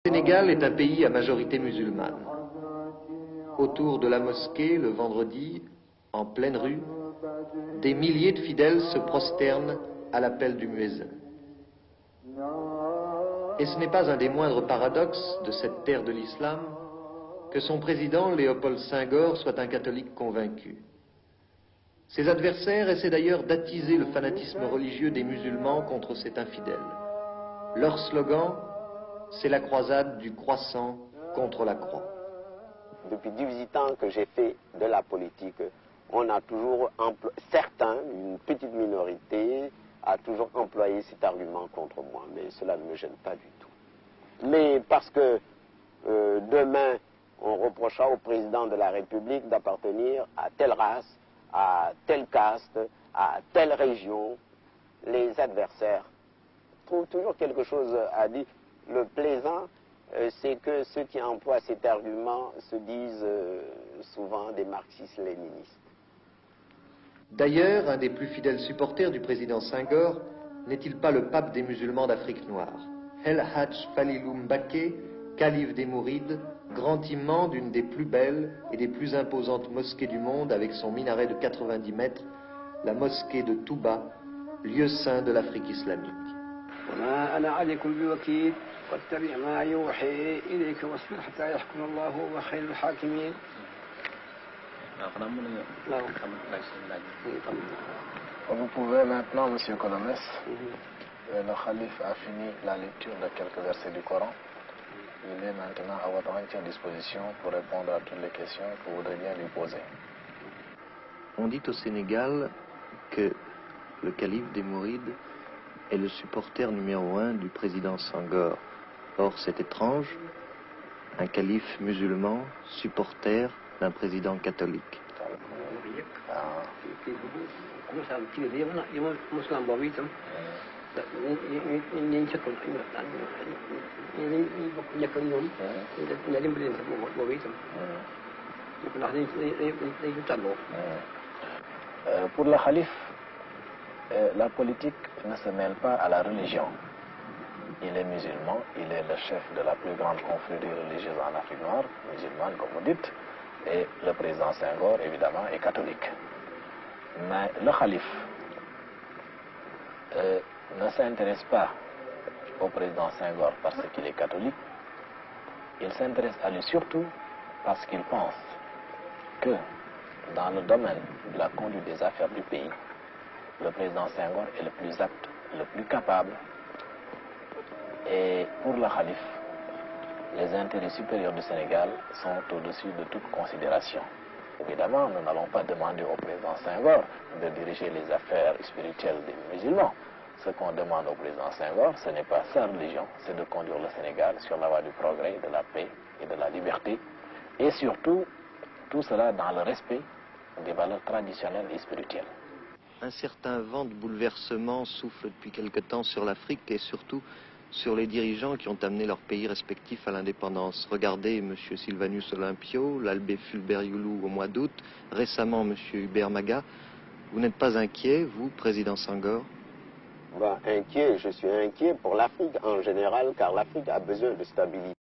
Le Sénégal est un pays à majorité musulmane. Autour de la mosquée, le vendredi, en pleine rue, des milliers de fidèles se prosternent à l'appel du muezzin. Et ce n'est pas un des moindres paradoxes de cette terre de l'islam que son président, Léopold Senghor, soit un catholique convaincu. Ses adversaires essaient d'ailleurs d'attiser le fanatisme religieux des musulmans contre cet infidèle. Leur slogan, c'est la croisade du croissant contre la croix. Depuis 18 ans que j'ai fait de la politique, on a toujours certains, une petite minorité, a toujours employé cet argument contre moi, mais cela ne me gêne pas du tout. Mais parce que demain, on reprochera au président de la République d'appartenir à telle race, à telle caste, à telle région, les adversaires trouvent toujours quelque chose à dire. Le plaisant, c'est que ceux qui emploient cet argument se disent souvent des marxistes-léninistes. D'ailleurs, un des plus fidèles supporters du président Senghor n'est-il pas le pape des musulmans d'Afrique noire, El Hadj Falilou Mbacké, calife des Mourides, grand imam d'une des plus belles et des plus imposantes mosquées du monde avec son minaret de 90 mètres, la mosquée de Touba, lieu saint de l'Afrique islamique. Vous pouvez maintenant, Monsieur Colomès, le calife a fini la lecture de quelques versets du Coran. Il est maintenant à votre entière disposition pour répondre à toutes les questions que vous voudrez bien lui poser. On dit au Sénégal que le calife des Mourides est le supporter numéro 1 du président Senghor. Or, c'est étrange, un calife musulman, supporter d'un président catholique. Pour le calife, la politique ne se mêle pas à la religion. Il est musulman, il est le chef de la plus grande confrérie religieuse en Afrique noire, musulmane comme vous dites, et le président Senghor, évidemment, est catholique. Mais le calife ne s'intéresse pas au président Senghor parce qu'il est catholique, il s'intéresse à lui surtout parce qu'il pense que dans le domaine de la conduite des affaires du pays, le président Senghor est le plus apte, le plus capable. Et pour le calife, les intérêts supérieurs du Sénégal sont au-dessus de toute considération. Évidemment, nous n'allons pas demander au président Senghor de diriger les affaires spirituelles des musulmans. Ce qu'on demande au président Senghor, ce n'est pas sa religion, c'est de conduire le Sénégal sur la voie du progrès, de la paix et de la liberté. Et surtout, tout cela dans le respect des valeurs traditionnelles et spirituelles. Un certain vent de bouleversement souffle depuis quelque temps sur l'Afrique et surtout sur les dirigeants qui ont amené leurs pays respectifs à l'indépendance. Regardez M. Sylvanus Olympio, l'Albé Fulbert Youlou au mois d'août, récemment M. Hubert Maga. Vous n'êtes pas inquiet, vous, président Senghor? Inquiet, je suis inquiet pour l'Afrique en général, car l'Afrique a besoin de stabilité.